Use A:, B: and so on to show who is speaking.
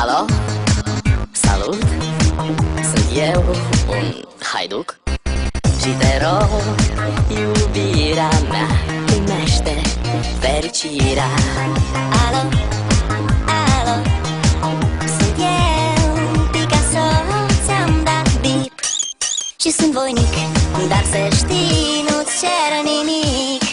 A: Alo? Salut! Sunt eu, un haiduc, și te rog, iubirea mea, primește fericirea.
B: Alo, alo, sunt eu, Picasso, ți-am dat bip și sunt voinic, dar să știi, nu-ți cer nimic.